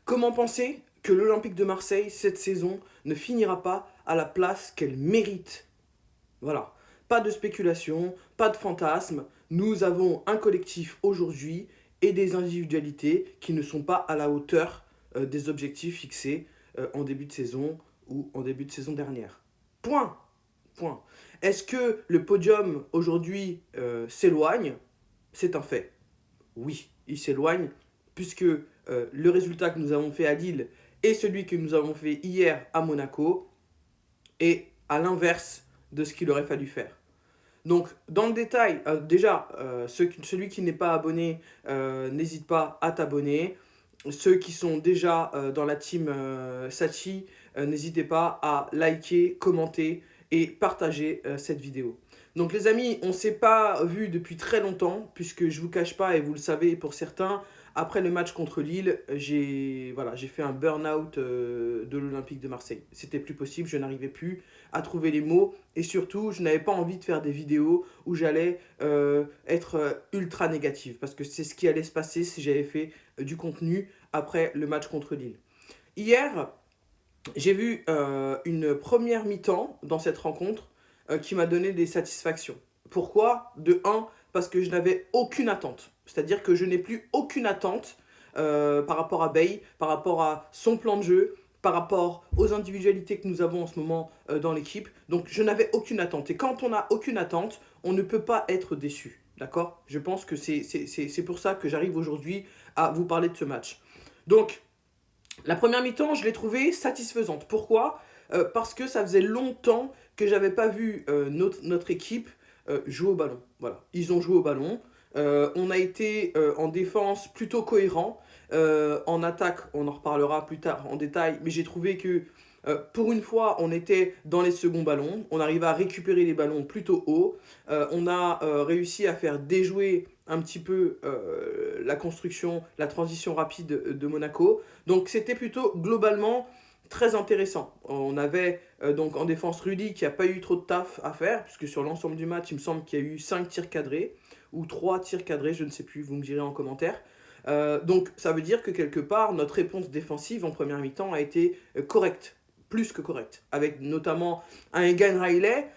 Comment penser que l'Olympique de Marseille, cette saison, ne finira pas à la place qu'elle mérite? Voilà. Pas de spéculation, pas de fantasme. Nous avons un collectif aujourd'hui et des individualités qui ne sont pas à la hauteur des objectifs fixés en début de saison ou en début de saison dernière. Point. Point. Est-ce que le podium aujourd'hui s'éloigne? C'est un fait. Oui, il s'éloigne, puisque le résultat que nous avons fait à Lille et celui que nous avons fait hier à Monaco est à l'inverse de ce qu'il aurait fallu faire. Donc, dans le détail, déjà, celui qui n'est pas abonné, n'hésite pas à t'abonner. Ceux qui sont déjà dans la team Sachi, n'hésitez pas à liker, commenter et partager cette vidéo. Donc les amis, on ne s'est pas vu depuis très longtemps, puisque je ne vous cache pas, et vous le savez pour certains, après le match contre Lille, j'ai fait un burn-out de l'Olympique de Marseille. C'était plus possible, je n'arrivais plus à trouver les mots, et surtout, je n'avais pas envie de faire des vidéos où j'allais être ultra négatif, parce que c'est ce qui allait se passer si j'avais fait du contenu après le match contre Lille. Hier, j'ai vu une première mi-temps dans cette rencontre qui m'a donné des satisfactions. Pourquoi? De un, parce que je n'avais aucune attente. C'est-à-dire que je n'ai plus aucune attente par rapport à Bey, par rapport à son plan de jeu, par rapport aux individualités que nous avons en ce moment dans l'équipe. Donc je n'avais aucune attente. Et quand on n'a aucune attente, on ne peut pas être déçu. D'accord? Je pense que c'est pour ça que j'arrive aujourd'hui à vous parler de ce match. Donc, la première mi-temps, je l'ai trouvée satisfaisante. Pourquoi? Parce que ça faisait longtemps que j'avais pas vu notre équipe jouer au ballon. Voilà, ils ont joué au ballon. On a été en défense plutôt cohérent. En attaque, on en reparlera plus tard en détail. Mais j'ai trouvé que pour une fois, on était dans les seconds ballons. On arrivait à récupérer les ballons plutôt haut. On a réussi à faire déjouer un petit peu la construction, la transition rapide de Monaco. Donc c'était plutôt globalement très intéressant. On avait donc en défense Rudy qui n'a pas eu trop de taf à faire, puisque sur l'ensemble du match, il me semble qu'il y a eu 5 tirs cadrés, ou 3 tirs cadrés, je ne sais plus, vous me direz en commentaire. Donc ça veut dire que quelque part, notre réponse défensive en première mi-temps a été correcte, plus que correcte, avec notamment un Egan Riley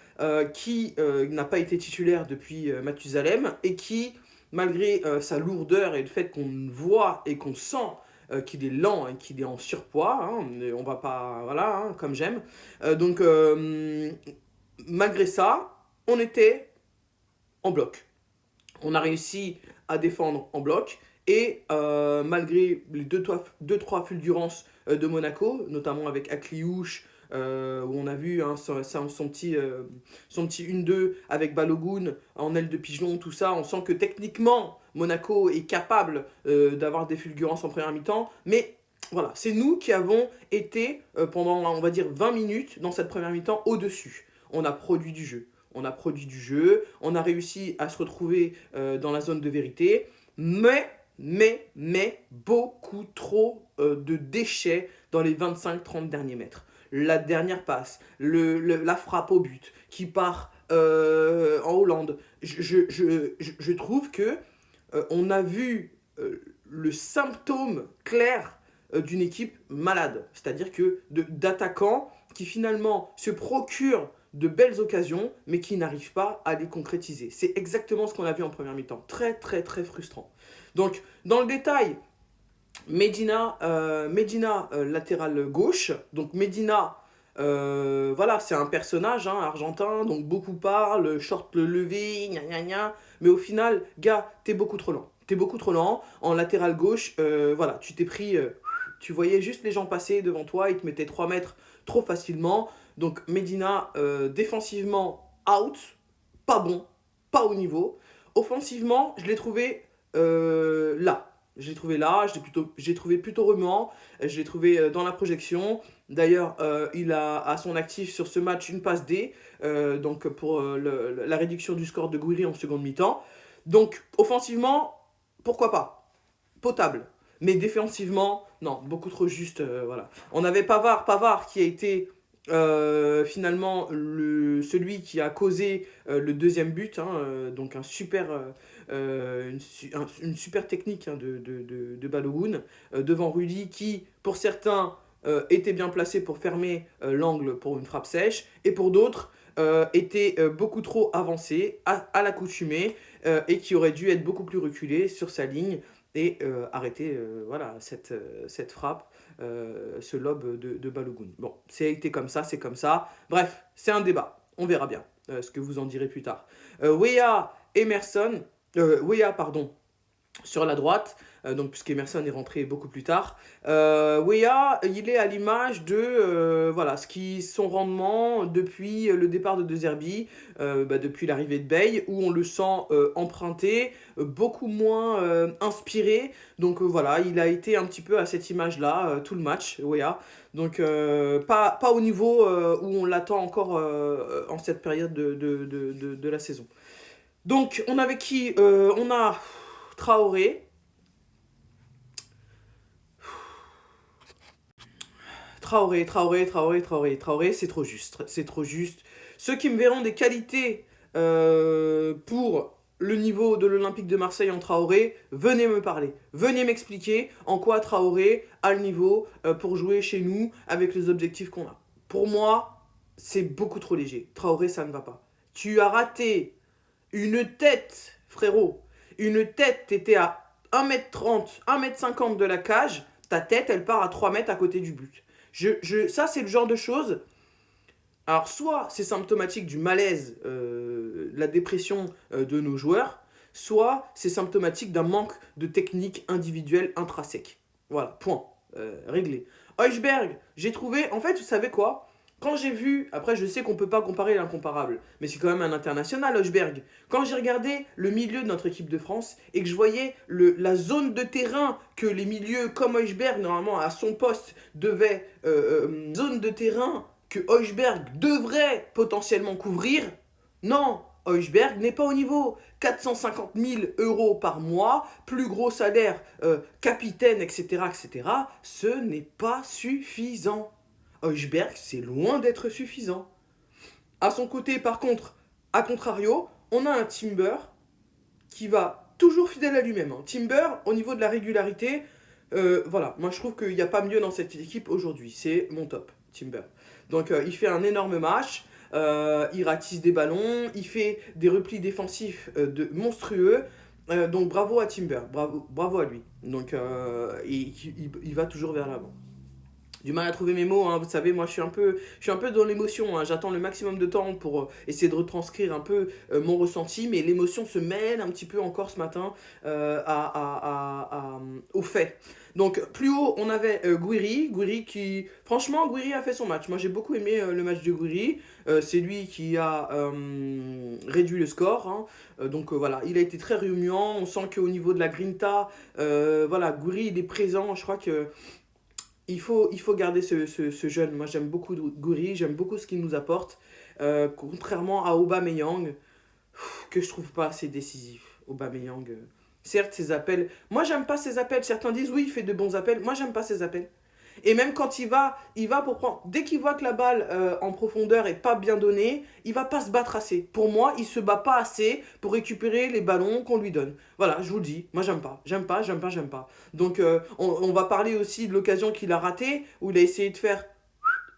qui n'a pas été titulaire depuis Mathusalem et qui, malgré sa lourdeur et le fait qu'on voit et qu'on sent qu'il est lent et qu'il est en surpoids, hein, on va pas, voilà, hein, comme j'aime. Donc, malgré ça, on était en bloc. On a réussi à défendre en bloc. Et malgré les deux, trois fulgurances de Monaco, notamment avec Akliouche, où on a vu hein, son petit 1-2 avec Balogun en aile de pigeon, tout ça, on sent que techniquement, Monaco est capable d'avoir des fulgurances en première mi-temps, mais voilà, c'est nous qui avons été pendant, on va dire, 20 minutes dans cette première mi-temps au-dessus. On a produit du jeu. On a produit du jeu, on a réussi à se retrouver dans la zone de vérité, mais beaucoup trop de déchets dans les 25-30 derniers mètres. La dernière passe, la frappe au but qui part en Hollande. Je trouve que on a vu le symptôme clair d'une équipe malade. C'est-à-dire que d'attaquants qui finalement se procurent de belles occasions, mais qui n'arrivent pas à les concrétiser. C'est exactement ce qu'on a vu en première mi-temps. Très, très, très frustrant. Donc, dans le détail, Medina, latéral gauche. Donc, Medina, voilà, c'est un personnage hein, argentin, donc beaucoup parlent, short le levé, gna gna gna. Mais au final, gars, t'es beaucoup trop lent. T'es beaucoup trop lent. En latéral gauche, voilà, tu t'es pris. Tu voyais juste les gens passer devant toi, ils te mettaient 3 mètres trop facilement. Donc Medina, défensivement, out, pas bon, pas au niveau. Offensivement, je l'ai trouvé là. Je l'ai trouvé là, j'ai trouvé plutôt remuant, je l'ai trouvé dans la projection. D'ailleurs, il a à son actif sur ce match une passe D, donc pour la réduction du score de Gouiri en seconde mi-temps. Donc, offensivement, pourquoi pas? Potable. Mais défensivement, non, beaucoup trop juste. Voilà. On avait Pavard qui a été finalement celui qui a causé le deuxième but, hein, donc un super une super technique hein, de Balogun devant Rudy qui, pour certains, était bien placé pour fermer l'angle pour une frappe sèche, et pour d'autres, était beaucoup trop avancé à l'accoutumée et qui aurait dû être beaucoup plus reculé sur sa ligne et arrêter voilà, cette frappe, ce lob de Balogun. Bon, c'était comme ça, c'est comme ça. Bref, c'est un débat. On verra bien ce que vous en direz plus tard. Weah, pardon, sur la droite, donc puisqu'Emerson est rentré beaucoup plus tard. Weah, il est à l'image de voilà, son rendement depuis le départ de De Zerbi, depuis l'arrivée de Bey, où on le sent emprunté, beaucoup moins inspiré. Donc voilà, il a été un petit peu à cette image-là tout le match, Weah. Donc pas au niveau où on l'attend encore en cette période de la saison. Donc on avait qui On a Traoré. Traoré, c'est trop juste. C'est trop juste. Ceux qui me verront des qualités pour le niveau de l'Olympique de Marseille en Traoré, venez me parler. Venez m'expliquer en quoi Traoré a le niveau pour jouer chez nous avec les objectifs qu'on a. Pour moi, c'est beaucoup trop léger. Traoré, ça ne va pas. Tu as raté une tête, frérot. Une tête, t'étais à 1m30, 1m50 de la cage. Ta tête, elle part à 3 mètres à côté du but. Ça, c'est le genre de choses. Alors, soit c'est symptomatique du malaise, la dépression de nos joueurs, soit c'est symptomatique d'un manque de technique individuelle intrinsèque. Voilà, point. Réglé. Højbjerg, j'ai trouvé. En fait, vous savez quoi? Quand j'ai vu, après je sais qu'on ne peut pas comparer l'incomparable, mais c'est quand même un international, Højbjerg. Quand j'ai regardé le milieu de notre équipe de France et que je voyais la zone de terrain que les milieux comme Højbjerg, normalement à son poste, devaient, zone de terrain que Højbjerg devrait potentiellement couvrir, non, Højbjerg n'est pas au niveau. 450 000 euros par mois, plus gros salaire, capitaine, etc., etc., ce n'est pas suffisant. Højbjerg, c'est loin d'être suffisant. À son côté, par contre, à contrario, on a un Timber qui va toujours fidèle à lui-même. Hein. Timber, au niveau de la régularité, voilà, moi je trouve qu'il n'y a pas mieux dans cette équipe aujourd'hui. C'est mon top, Timber. Donc il fait un énorme match, il ratisse des ballons, il fait des replis défensifs monstrueux. Donc bravo à Timber, bravo à lui. Donc il va toujours vers l'avant. Du mal à trouver mes mots, hein. Vous savez, moi je suis un peu dans l'émotion, hein. J'attends le maximum de temps pour essayer de retranscrire un peu mon ressenti, mais l'émotion se mêle un petit peu encore ce matin aux faits. Donc plus haut, on avait Gouiri qui, franchement, Gouiri a fait son match. Moi j'ai beaucoup aimé le match de Gouiri, c'est lui qui a réduit le score, hein. Donc voilà, il a été très remuant, on sent qu'au niveau de la grinta, voilà, Gouiri il est présent, je crois que il faut garder ce jeune. Moi, j'aime beaucoup Gouiri, j'aime beaucoup ce qu'il nous apporte. Contrairement à Aubameyang, que je trouve pas assez décisif. Aubameyang, certes, ses appels. Moi, j'aime pas ses appels. Certains disent oui, il fait de bons appels. Moi, j'aime pas ses appels. Et même quand il va pour prendre. Dès qu'il voit que la balle en profondeur est pas bien donnée, il va pas se battre assez. Pour moi, il se bat pas assez pour récupérer les ballons qu'on lui donne. Voilà, je vous le dis. Moi, j'aime pas. Donc, on va parler aussi de l'occasion qu'il a ratée, où il a essayé de faire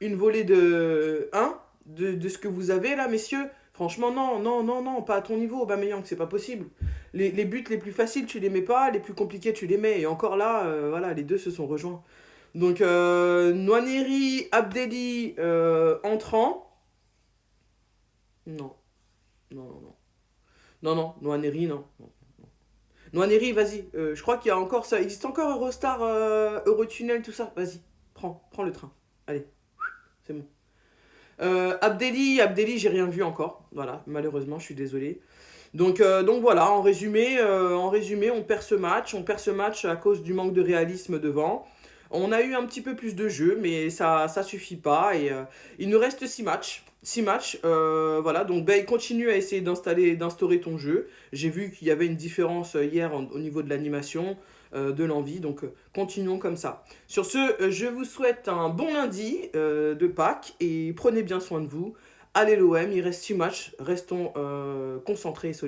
une volée de 1 de ce que vous avez là, messieurs. Franchement, non, pas à ton niveau, Aubameyang, c'est pas possible. Les buts les plus faciles, tu les mets pas, les plus compliqués, tu les mets. Et encore là, voilà, les deux se sont rejoints. Donc, Nwaneri, Abdelli entrant. Non. Non, Nwaneri, non. Nwaneri, vas-y. Je crois qu'il y a encore ça. Il existe encore Eurostar, Eurotunnel, tout ça. Vas-y, prends le train. Allez, c'est bon. Abdelli, j'ai rien vu encore. Voilà, malheureusement, je suis désolé. Donc voilà, en résumé, on perd ce match. On perd ce match à cause du manque de réalisme devant. On a eu un petit peu plus de jeu, mais ça suffit pas. Et il nous reste 6 matchs. 6 matchs, voilà. Donc Bale continue à essayer d'instaurer ton jeu. J'ai vu qu'il y avait une différence hier au niveau de l'animation, de l'envie. Donc continuons comme ça. Sur ce, je vous souhaite un bon lundi de Pâques et prenez bien soin de vous. Allez l'OM, il reste 6 matchs. Restons concentrés et solidaires.